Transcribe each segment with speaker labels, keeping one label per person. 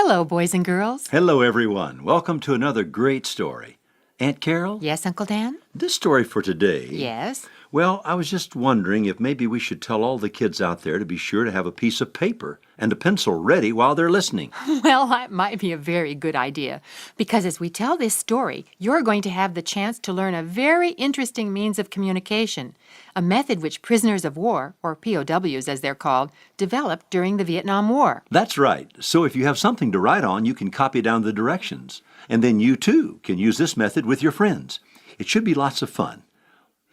Speaker 1: Hello, boys and girls.
Speaker 2: Hello, everyone. Welcome to another great story. Aunt Carol?
Speaker 1: Yes, Uncle Dan?
Speaker 2: This story for today...
Speaker 1: Yes?
Speaker 2: Well, I was just wondering if maybe we should tell all the kids out there to be sure to have a piece of paper and a pencil ready while they're listening.
Speaker 1: Well, that might be a very good idea, because as we tell this story, you're going to have the chance to learn a very interesting means of communication, a method which prisoners of war, or POWs as they're called, developed during the Vietnam War.
Speaker 2: That's right. So if you have something to write on, you can copy down the directions. And then you, too, can use this method with your friends. It should be lots of fun.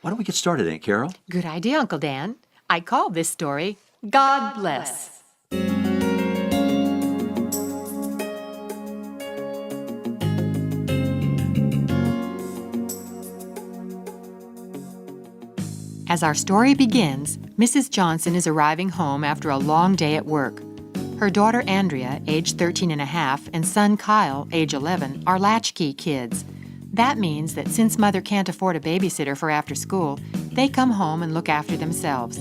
Speaker 2: Why don't we get started, Aunt Carol?
Speaker 1: Good idea, Uncle Dan. I call this story, God Bless. As our story begins, Mrs. Johnson is arriving home after a long day at work. Her daughter Andrea, age 13 and a half, and son Kyle, age 11, are latchkey kids. That means that since Mother can't afford a babysitter for after school, they come home and look after themselves.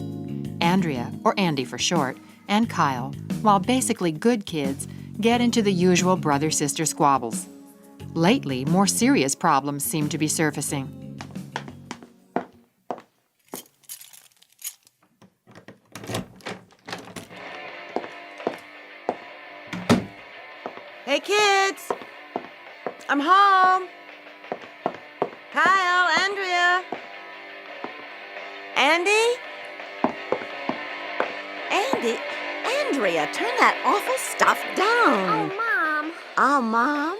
Speaker 1: Andrea, or Andy for short, and Kyle, while basically good kids, get into the usual brother-sister squabbles. Lately, more serious problems seem to be surfacing.
Speaker 3: Hey, kids! I'm home! Kyle, Andrea! Andy? Andrea, turn that awful stuff down!
Speaker 4: Oh, Mom!
Speaker 3: Oh, Mom?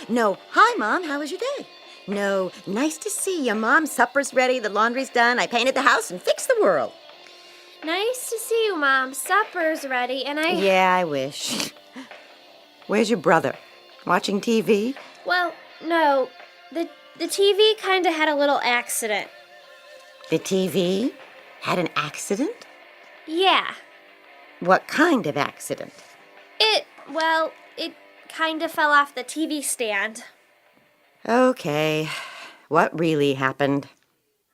Speaker 3: No, hi, Mom, how was your day? No, nice to see you, Mom. Supper's ready, the laundry's done, I painted the house and fixed the world.
Speaker 4: Nice to see you, Mom. Supper's ready, and
Speaker 3: Yeah, I wish. Where's your brother? Watching TV?
Speaker 4: Well, no. The TV kind of had a little accident.
Speaker 3: The TV had an accident?
Speaker 4: Yeah.
Speaker 3: What kind of accident?
Speaker 4: It kind of fell off the TV stand.
Speaker 3: Okay. What really happened?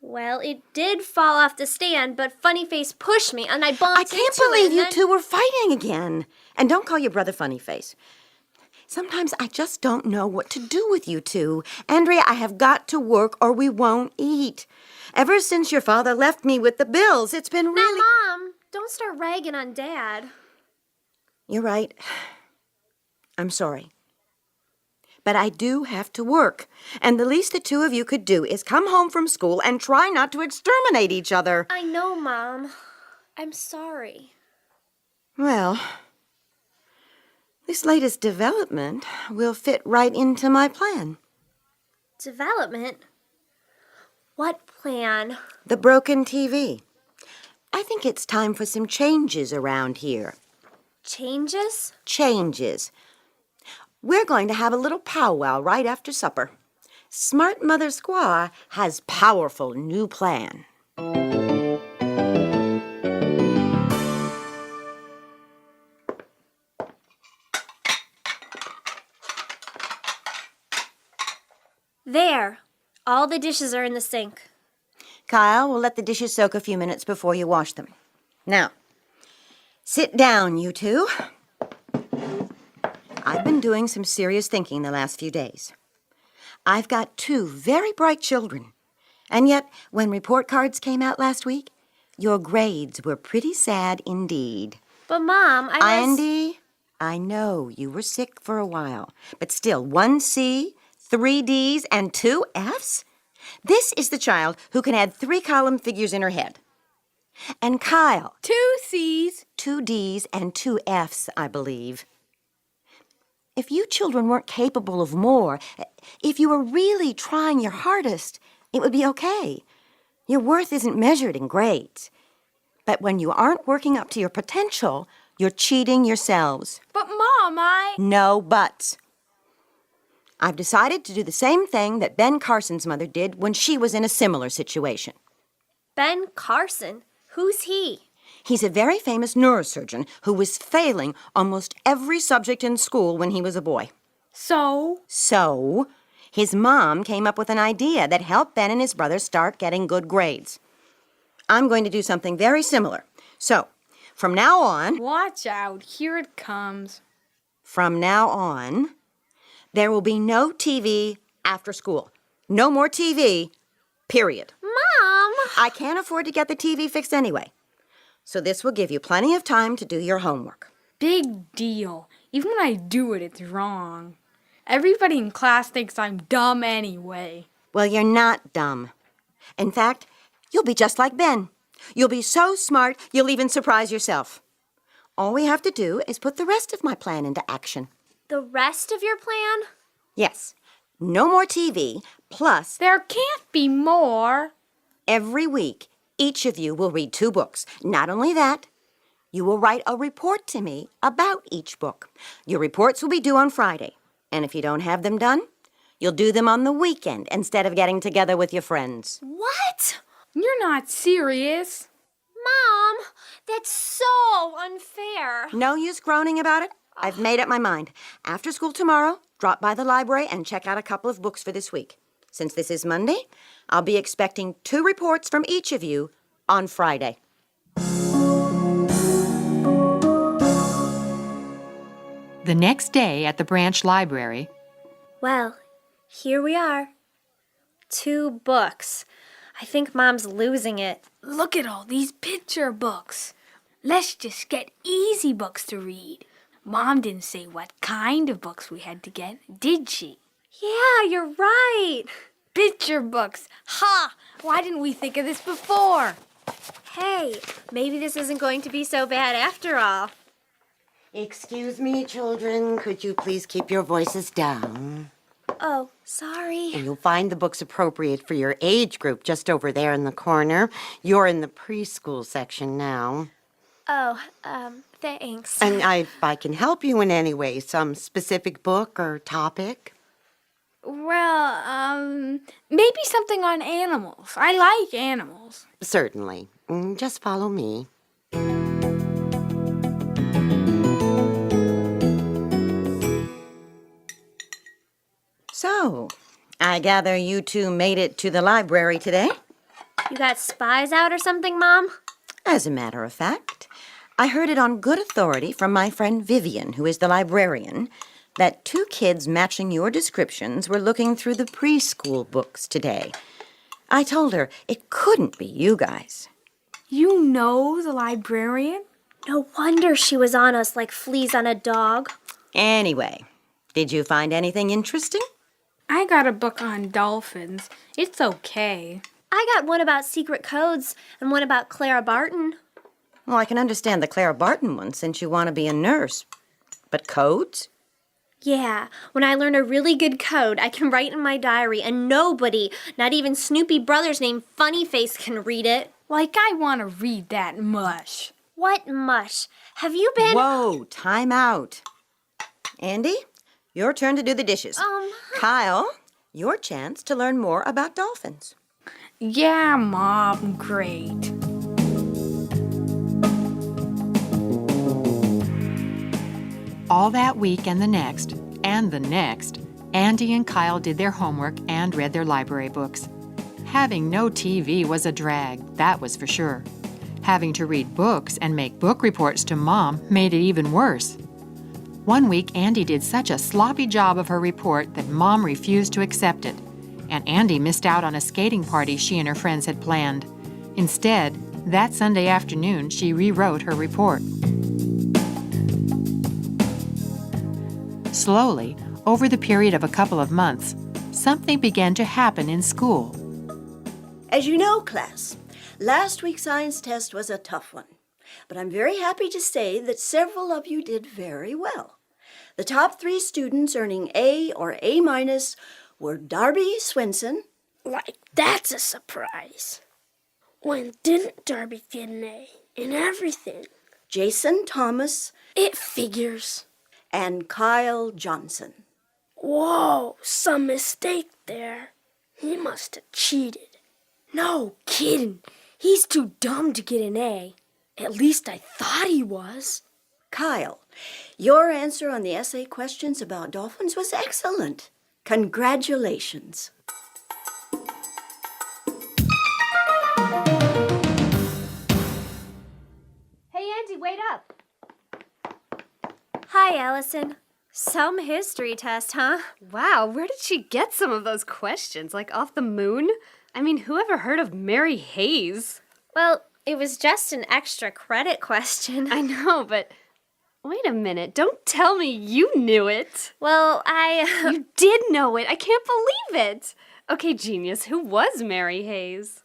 Speaker 4: Well, it did fall off the stand, but Funny Face pushed me, and I bumped
Speaker 3: I can't
Speaker 4: into
Speaker 3: believe
Speaker 4: it,
Speaker 3: you
Speaker 4: and
Speaker 3: two were fighting again. And don't call your brother Funny Face. Sometimes I just don't know what to do with you two. Andrea, I have got to work or we won't eat. Ever since your father left me with the bills, it's been really...
Speaker 4: Now, Mom, don't start ragging on Dad.
Speaker 3: You're right. I'm sorry. But I do have to work. And the least the two of you could do is come home from school and try not to exterminate each other.
Speaker 4: I know, Mom. I'm sorry.
Speaker 3: Well, this latest development will fit right into my plan.
Speaker 4: Development? What plan?
Speaker 3: The broken TV. I think it's time for some changes around here.
Speaker 4: Changes?
Speaker 3: Changes. We're going to have a little powwow right after supper. Smart Mother Squaw has powerful new plan.
Speaker 4: There. All the dishes are in the sink.
Speaker 3: Kyle, we'll let the dishes soak a few minutes before you wash them. Now, sit down, you two. I've been doing some serious thinking the last few days. I've got two very bright children. And yet, when report cards came out last week, your grades were pretty sad indeed.
Speaker 4: But, Mom,
Speaker 3: Andy, I know you were sick for a while, but still, 1 C, 3 Ds, and 2 Fs? This is the child who can add 3 column figures in her head. And Kyle.
Speaker 1: 2 C's.
Speaker 3: 2 Ds and 2 Fs, I believe. If you children weren't capable of more, if you were really trying your hardest, it would be okay. Your worth isn't measured in grades. But when you aren't working up to your potential, you're cheating yourselves.
Speaker 4: But, Mom,
Speaker 3: No buts. I've decided to do the same thing that Ben Carson's mother did when she was in a similar situation.
Speaker 4: Ben Carson? Who's he?
Speaker 3: He's a very famous neurosurgeon who was failing almost every subject in school when he was a boy. So, his mom came up with an idea that helped Ben and his brother start getting good grades. I'm going to do something very similar. So, from now on...
Speaker 5: Watch out, here it comes.
Speaker 3: From now on, there will be no TV after school. No more TV, period.
Speaker 4: Mom!
Speaker 3: I can't afford to get the TV fixed anyway. So this will give you plenty of time to do your homework.
Speaker 5: Big deal. Even when I do it, it's wrong. Everybody in class thinks I'm dumb anyway.
Speaker 3: Well, you're not dumb. In fact, you'll be just like Ben. You'll be so smart, you'll even surprise yourself. All we have to do is put the rest of my plan into action.
Speaker 4: The rest of your plan?
Speaker 3: Yes, no more TV, plus
Speaker 5: There can't be more.
Speaker 3: every week, each of you will read 2 books. Not only that, you will write a report to me about each book. Your reports will be due on Friday. And if you don't have them done, you'll do them on the weekend instead of getting together with your friends.
Speaker 4: What?
Speaker 5: You're not serious.
Speaker 4: Mom, that's so unfair.
Speaker 3: No use groaning about it. I've made up my mind. After school tomorrow, drop by the library and check out a couple of books for this week. Since this is Monday, I'll be expecting 2 reports from each of you on Friday.
Speaker 1: The next day at the branch library,
Speaker 4: Well, here we are. 2 books. I think Mom's losing it.
Speaker 5: Look at all these picture books. Let's just get easy books to read. Mom didn't say what kind of books we had to get, did she?
Speaker 4: Yeah, you're right.
Speaker 5: Picture books. Ha! Why didn't we think of this before?
Speaker 4: Hey, maybe this isn't going to be so bad after all.
Speaker 3: Excuse me, children. Could you please keep your voices down?
Speaker 4: Oh, sorry.
Speaker 3: And you'll find the books appropriate for your age group just over there in the corner. You're in the preschool section now.
Speaker 4: Oh, thanks.
Speaker 3: And if I can help you in any way, some specific book or topic.
Speaker 5: Well, maybe something on animals. I like animals.
Speaker 3: Certainly. Just follow me. So, I gather you 2 made it to the library today?
Speaker 4: You got spies out or something, Mom?
Speaker 3: As a matter of fact, I heard it on good authority from my friend Vivian, who is the librarian, that 2 kids matching your descriptions were looking through the preschool books today. I told her it couldn't be you guys.
Speaker 5: You know the librarian?
Speaker 4: No wonder she was on us like fleas on a dog.
Speaker 3: Anyway, did you find anything interesting?
Speaker 5: I got a book on dolphins. It's okay.
Speaker 4: I got one about secret codes and one about Clara Barton.
Speaker 3: Well, I can understand the Clara Barton one since you want to be a nurse. But codes?
Speaker 4: Yeah, when I learn a really good code, I can write in my diary, and nobody, not even Snoopy Brothers named Funnyface, can read it.
Speaker 5: Like I want to read that mush.
Speaker 4: What mush? Have you been...
Speaker 3: Whoa, time out. Andy, your turn to do the dishes. Kyle, your chance to learn more about dolphins.
Speaker 5: Yeah, Mom, great.
Speaker 1: all that week and the next, Andy and Kyle did their homework and read their library books. Having no TV was a drag, that was for sure. Having to read books and make book reports to Mom made it even worse. One week, Andy did such a sloppy job of her report that Mom refused to accept it, and Andy missed out on a skating party she and her friends had planned. Instead, that Sunday afternoon, she rewrote her report. Slowly, over the period of a couple of months, something began to happen in school.
Speaker 6: As you know, class, last week's science test was a tough one, but I'm very happy to say that several of you did very well. The top 3 students earning A or A- were Darby Swenson.
Speaker 7: Like, that's a surprise. When didn't Darby get an A in everything?
Speaker 6: Jason Thomas,
Speaker 7: It figures.
Speaker 6: and Kyle Johnson.
Speaker 7: Whoa, some mistake there. He must have cheated. No kidding. He's too dumb to get an A. At least I thought he was.
Speaker 6: Kyle, your answer on the essay questions about dolphins was excellent. Congratulations.
Speaker 4: Hey, Andy, wait up. Hi, Allison. Some history test, huh?
Speaker 8: Wow, where did she get some of those questions? Like off the moon? I mean, who ever heard of Mary Hayes?
Speaker 4: Well, it was just an extra credit question.
Speaker 8: I know, but wait a minute. Don't tell me you knew it.
Speaker 4: Well,
Speaker 8: You did know it. I can't believe it. Okay, genius, who was Mary Hayes?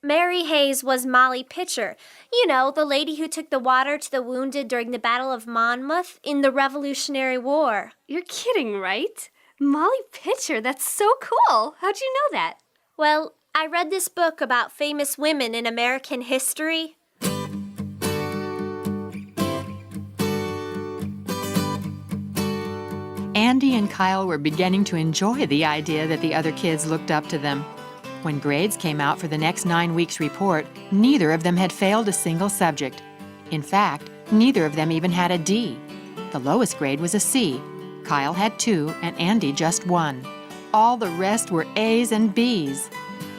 Speaker 4: Mary Hayes was Molly Pitcher. You know, the lady who took the water to the wounded during the Battle of Monmouth in the Revolutionary War.
Speaker 8: You're kidding, right? Molly Pitcher, that's so cool. How'd you know that?
Speaker 4: Well, I read this book about famous women in American history.
Speaker 1: Andy and Kyle were beginning to enjoy the idea that the other kids looked up to them. When grades came out for the next 9 weeks' report, neither of them had failed a single subject. In fact, neither of them even had a D. The lowest grade was a C. Kyle had 2 and Andy just 1. All the rest were A's and B's.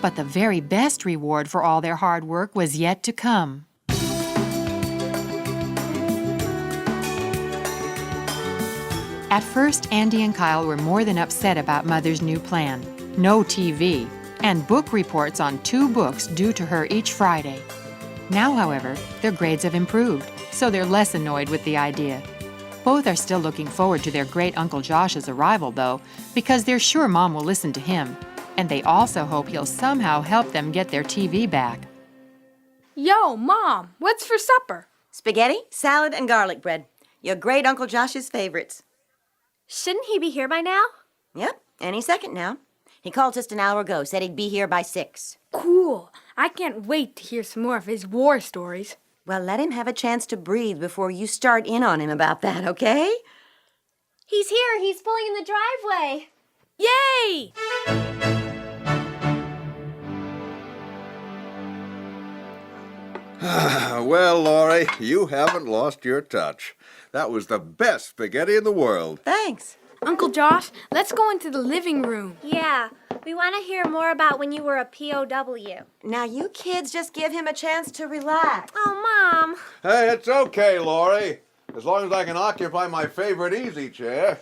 Speaker 1: But the very best reward for all their hard work was yet to come. At first, Andy and Kyle were more than upset about Mother's new plan. No TV, and book reports on 2 books due to her each Friday. Now, however, their grades have improved, so they're less annoyed with the idea. Both are still looking forward to their great Uncle Josh's arrival, though, because they're sure Mom will listen to him. And they also hope he'll somehow help them get their TV back.
Speaker 5: Yo, Mom, what's for supper?
Speaker 3: Spaghetti, salad, and garlic bread. Your great Uncle Josh's favorites.
Speaker 4: Shouldn't he be here by now?
Speaker 3: Yep, any second now. He called just an hour ago, said he'd be here by 6.
Speaker 5: Cool. I can't wait to hear some more of his war stories.
Speaker 3: Well, let him have a chance to breathe before you start in on him about that, okay?
Speaker 4: He's here. He's pulling in the driveway.
Speaker 5: Yay!
Speaker 9: Well, Laurie, you haven't lost your touch. That was the best spaghetti in the world.
Speaker 3: Thanks.
Speaker 5: Uncle Josh, let's go into the living room.
Speaker 4: Yeah, we want to hear more about when you were a POW.
Speaker 3: Now you kids just give him a chance to relax.
Speaker 4: Oh, Mom.
Speaker 9: Hey, it's okay, Laurie. As long as I can occupy my favorite easy chair.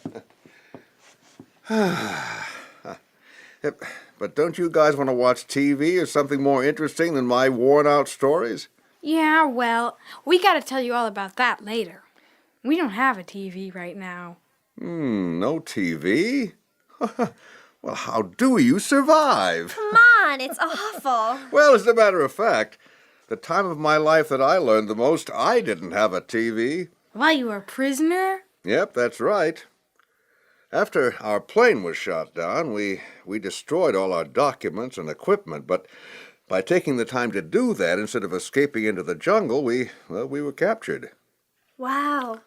Speaker 9: But don't you guys want to watch TV or something more interesting than my worn-out stories?
Speaker 5: Yeah, well, we gotta tell you all about that later. We don't have a TV right now.
Speaker 9: No TV? Well, how do you survive?
Speaker 4: Come on, it's awful.
Speaker 9: Well, as a matter of fact, the time of my life that I learned the most, I didn't have a TV.
Speaker 5: While you were a prisoner?
Speaker 9: Yep, that's right. After our plane was shot down, we destroyed all our documents and equipment, but by taking the time to do that instead of escaping into the jungle, we were captured.
Speaker 4: Wow.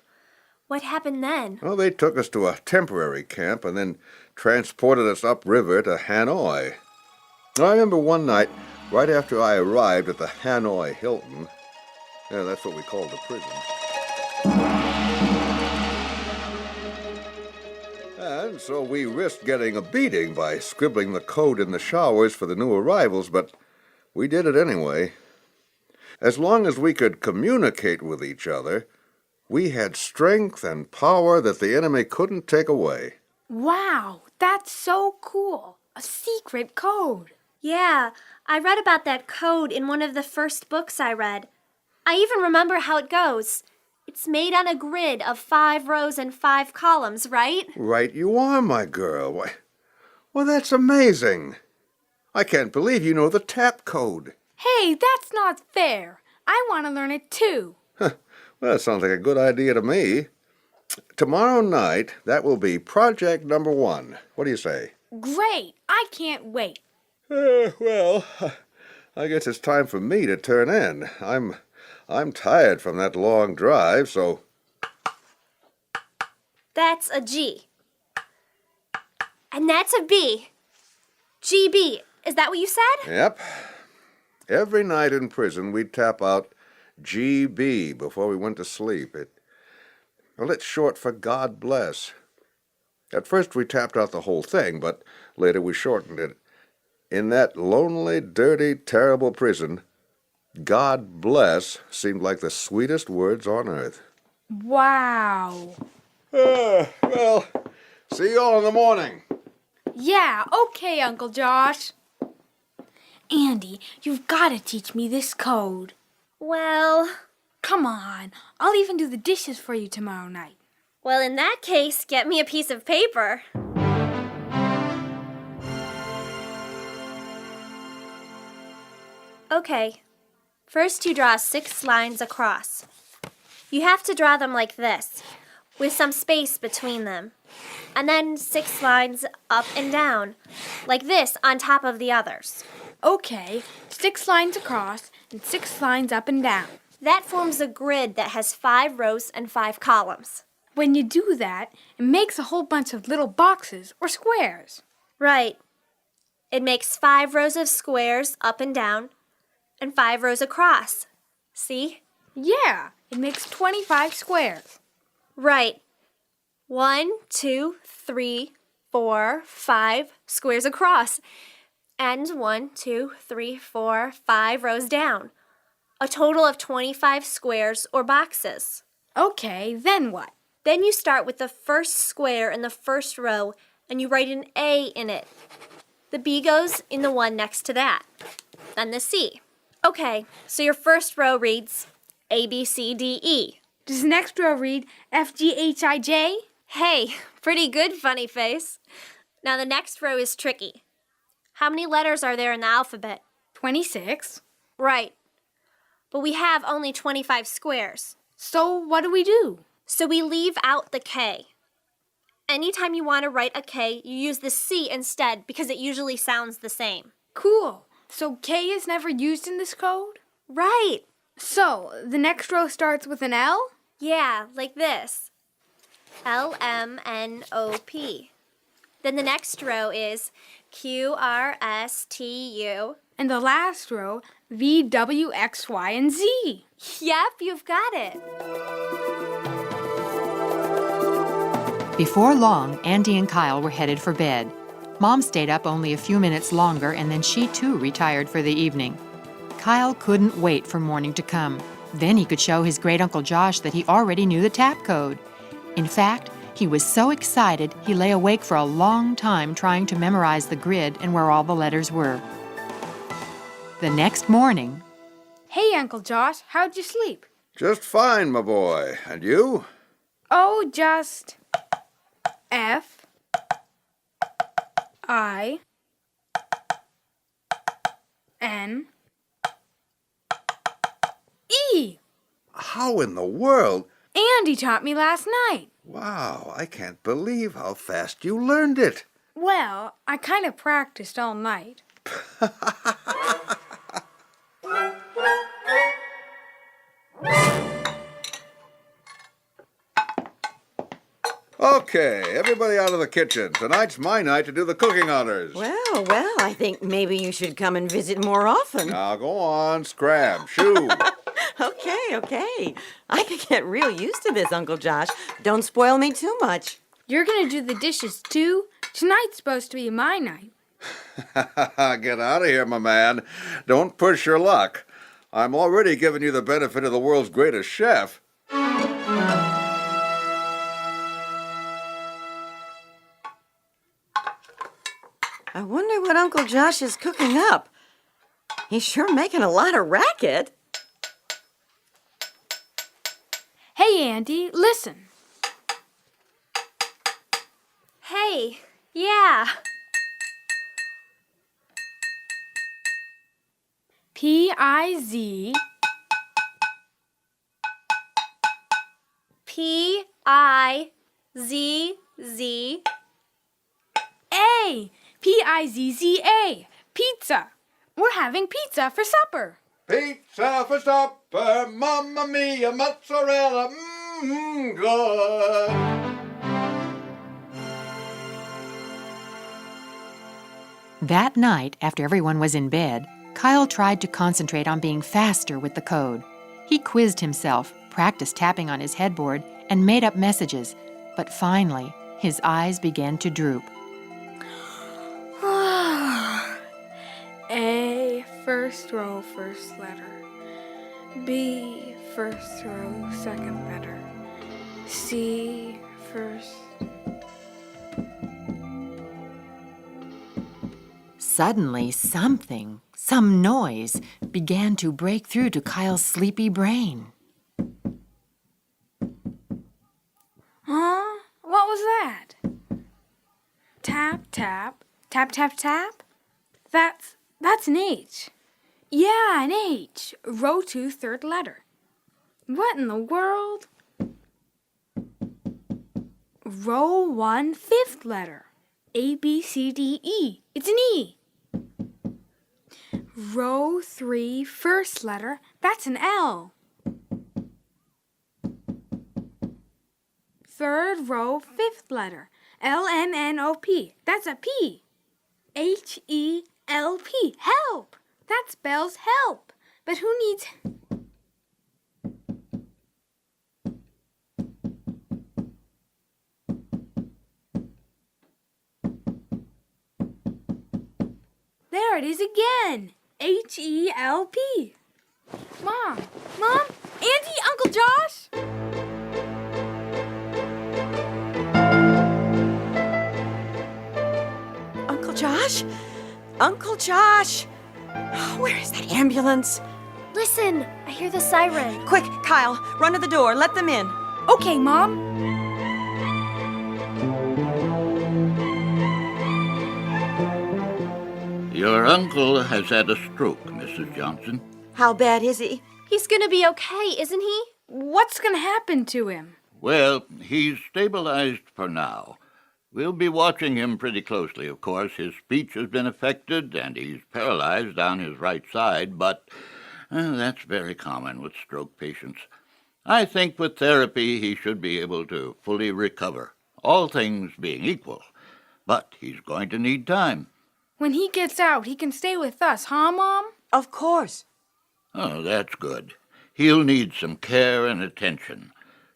Speaker 4: What happened then?
Speaker 9: Well, they took us to a temporary camp and then transported us upriver to Hanoi. I remember one night, right after I arrived at the Hanoi Hilton, yeah, that's what we called the prison. And so we risked getting a beating by scribbling the code in the showers for the new arrivals, but we did it anyway. As long as we could communicate with each other, we had strength and power that the enemy couldn't take away.
Speaker 5: Wow, that's so cool. A secret code.
Speaker 4: Yeah, I read about that code in one of the first books I read. I even remember how it goes. It's made on a grid of 5 rows and 5 columns, right?
Speaker 9: Right you are, my girl. Why, well, that's amazing. I can't believe you know the tap code.
Speaker 5: Hey, that's not fair. I want to learn it too.
Speaker 9: Well, that sounds like a good idea to me. Tomorrow night, that will be project number 1. What do you say?
Speaker 5: Great. I can't wait.
Speaker 9: Well, I guess it's time for me to turn in. I'm tired from that long drive, so...
Speaker 4: That's a G. And that's a B. GB. Is that what you said?
Speaker 9: Yep. Every night in prison, we'd tap out GB before we went to sleep. It's short for God bless. At first we tapped out the whole thing, but later we shortened it. In that lonely, dirty, terrible prison, God bless seemed like the sweetest words on earth.
Speaker 5: Wow.
Speaker 9: Well, see you all in the morning.
Speaker 5: Yeah, okay, Uncle Josh. Andy, you've got to teach me this code.
Speaker 4: Well,
Speaker 5: Come on, I'll even do the dishes for you tomorrow night.
Speaker 4: well, in that case, get me a piece of paper. Okay, first you draw 6 lines across. You have to draw them like this, with some space between them. And then 6 lines up and down, like this on top of the others.
Speaker 5: Okay, 6 lines across and 6 lines up and down.
Speaker 4: That forms a grid that has 5 rows and 5 columns.
Speaker 5: When you do that, it makes a whole bunch of little boxes or squares.
Speaker 4: Right. It makes 5 rows of squares up and down, and 5 rows across. See?
Speaker 5: Yeah, it makes 25 squares.
Speaker 4: Right. 1, 2, 3, 4, 5 squares across. And 1, 2, 3, 4, 5 rows down. A total of 25 squares or boxes.
Speaker 5: Okay, then what?
Speaker 4: Then you start with the first square in the first row and you write an A in it. The B goes in the one next to that. Then the C. Okay, so your first row reads A, B, C, D, E.
Speaker 5: Does the next row read F, G, H, I, J?
Speaker 4: Hey, pretty good, funny face. Now the next row is tricky. How many letters are there in the alphabet?
Speaker 5: 26.
Speaker 4: Right. But we have only 25 squares.
Speaker 5: So what do we do?
Speaker 4: So we leave out the K. Anytime you want to write a K, you use the C instead because it usually sounds the same.
Speaker 5: Cool. So K is never used in this code?
Speaker 4: Right.
Speaker 5: So the next row starts with an L?
Speaker 4: Yeah, like this. LMNOP. Then the next row is QRSTU.
Speaker 5: And the last row, V, W, X, Y, and Z.
Speaker 4: Yep, you've got it.
Speaker 1: Before long, Andy and Kyle were headed for bed. Mom stayed up only a few minutes longer, and then she too retired for the evening. Kyle couldn't wait for morning to come. Then he could show his great Uncle Josh that he already knew the tap code. In fact, he was so excited he lay awake for a long time trying to memorize the grid and where all the letters were. The next morning,
Speaker 5: Hey, Uncle Josh, how'd you sleep?
Speaker 9: Just fine, my boy. And you?
Speaker 5: Oh, just F, I, N, E.
Speaker 9: How in the world?
Speaker 5: Andy taught me last night.
Speaker 9: Wow, I can't believe how fast you learned it.
Speaker 5: Well, I kind of practiced all night.
Speaker 9: Okay, everybody out of the kitchen. Tonight's my night to do the cooking honors.
Speaker 3: Well, I think maybe you should come and visit more often.
Speaker 9: Now go on, scram, shoo.
Speaker 3: Okay. I can get real used to this, Uncle Josh. Don't spoil me too much.
Speaker 5: You're gonna do the dishes too? Tonight's supposed to be my night.
Speaker 9: Get out of here, my man. Don't push your luck. I'm already giving you the benefit of the world's greatest chef.
Speaker 3: I wonder what Uncle Josh is cooking up. He's sure making a lot of racket.
Speaker 5: Hey, Andy, listen.
Speaker 4: Hey, yeah.
Speaker 5: P-I-Z,
Speaker 4: P-I-Z-Z.
Speaker 5: A. P-I-Z-Z-A. Pizza. We're having pizza for supper.
Speaker 9: Pizza for supper, mamma mia, mozzarella, good.
Speaker 1: that night, after everyone was in bed, Kyle tried to concentrate on being faster with the code. He quizzed himself, practiced tapping on his headboard, and made up messages. But finally, his eyes began to droop.
Speaker 5: A, first row, first letter. B, first row, second letter. C, first.
Speaker 1: Suddenly, some noise, began to break through to Kyle's sleepy brain.
Speaker 5: Huh? What was that? Tap, tap, tap, tap, tap? That's an H. Yeah, an H. Row 2, third letter. What in the world? Row 1, fifth letter. A, B, C, D, E. It's an E. Row 3, first letter. That's an L. Third row, fifth letter. L-M-N-O-P. That's a P. H-E-L-P. Help! That spells help. But who needs... There it is again. H-E-L-P. Mom! Auntie, Uncle Josh?
Speaker 3: Uncle Josh? Uncle Josh! Where is that ambulance?
Speaker 4: Listen, I hear the siren.
Speaker 3: Quick, Kyle, run to the door. Let them in.
Speaker 5: Okay, Mom.
Speaker 10: Your uncle has had a stroke, Mrs. Johnson.
Speaker 3: How bad is he?
Speaker 4: He's gonna be okay, isn't he?
Speaker 5: What's going to happen to him?
Speaker 10: Well, he's stabilized for now. We'll be watching him pretty closely, of course. His speech has been affected, and he's paralyzed on his right side, but that's very common with stroke patients. I think with therapy he should be able to fully recover, all things being equal. But he's going to need time.
Speaker 5: When he gets out, he can stay with us, huh, Mom?
Speaker 3: Of course.
Speaker 10: Oh, that's good. He'll need some care and attention.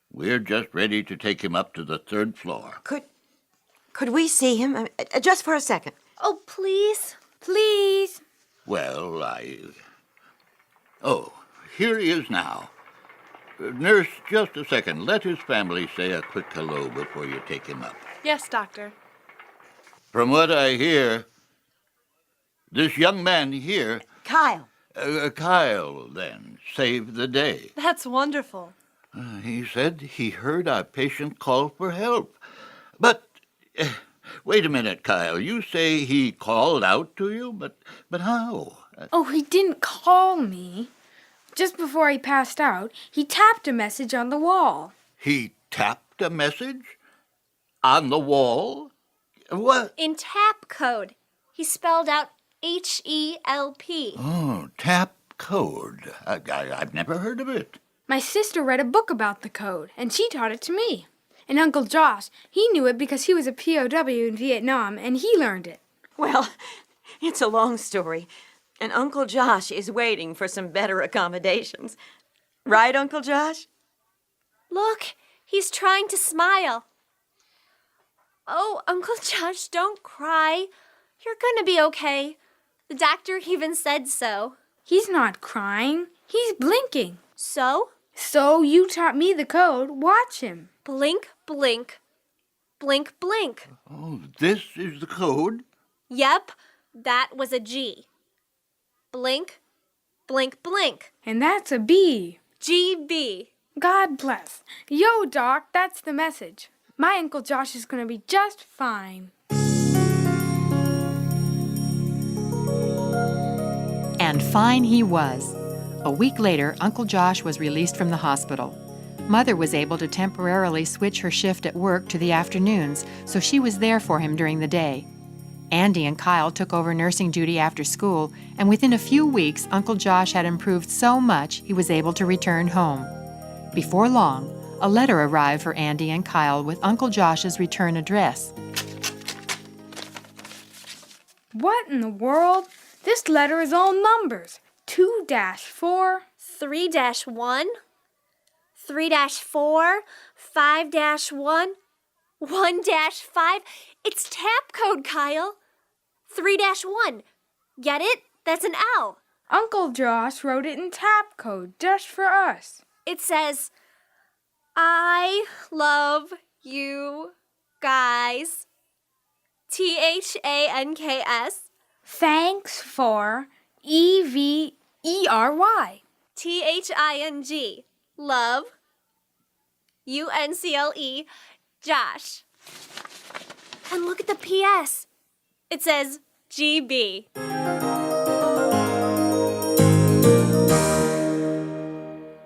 Speaker 10: We're just ready to take him up to the 3rd floor.
Speaker 3: Could we see him? Just for a second.
Speaker 4: Oh, please?
Speaker 5: Please.
Speaker 10: Well, Oh, here he is now. Nurse, just a second. Let his family say a quick hello before you take him up.
Speaker 11: Yes, doctor.
Speaker 10: From what I hear, this young man here,
Speaker 3: Kyle.
Speaker 10: Kyle, then, saved the day.
Speaker 11: That's wonderful.
Speaker 10: He said he heard our patient call for help. But, wait a minute, Kyle. You say he called out to you? But how?
Speaker 5: Oh, he didn't call me. Just before he passed out, he tapped a message on the wall.
Speaker 10: He tapped a message? On the wall? What?
Speaker 4: In tap code. He spelled out H-E-L-P.
Speaker 10: Oh, tap code. I've never heard of it.
Speaker 5: My sister read a book about the code, and she taught it to me. And Uncle Josh, he knew it because he was a POW in Vietnam, and he learned it.
Speaker 3: Well, it's a long story, and Uncle Josh is waiting for some better accommodations. Right, Uncle Josh?
Speaker 4: Look, he's trying to smile. Oh, Uncle Josh, don't cry. You're gonna be okay. The doctor even said so.
Speaker 5: He's not crying. He's blinking.
Speaker 4: So?
Speaker 5: So you taught me the code. Watch him.
Speaker 4: Blink, blink. Blink, blink.
Speaker 10: Oh, this is the code?
Speaker 4: Yep, that was a G. Blink, blink, blink.
Speaker 5: And that's a B.
Speaker 4: GB.
Speaker 5: God bless. Yo, Doc, that's the message. My Uncle Josh is going to be just fine.
Speaker 1: And fine he was. A week later, Uncle Josh was released from the hospital. Mother was able to temporarily switch her shift at work to the afternoons, so she was there for him during the day. Andy and Kyle took over nursing duty after school, and within a few weeks, Uncle Josh had improved so much he was able to return home. Before long, a letter arrived for Andy and Kyle with Uncle Josh's return address.
Speaker 5: What in the world? This letter is all numbers. 2-4,
Speaker 4: 3-1, 3-4, 5-1, 1-5. It's tap code, Kyle. 3-1. Get it? That's an L.
Speaker 5: Uncle Josh wrote it in tap code just for us.
Speaker 4: It says, I love You guys. THANKS.
Speaker 5: Thanks for EVERY.
Speaker 4: THING. Love. UNCLE. Josh. And look at the PS. It says GB.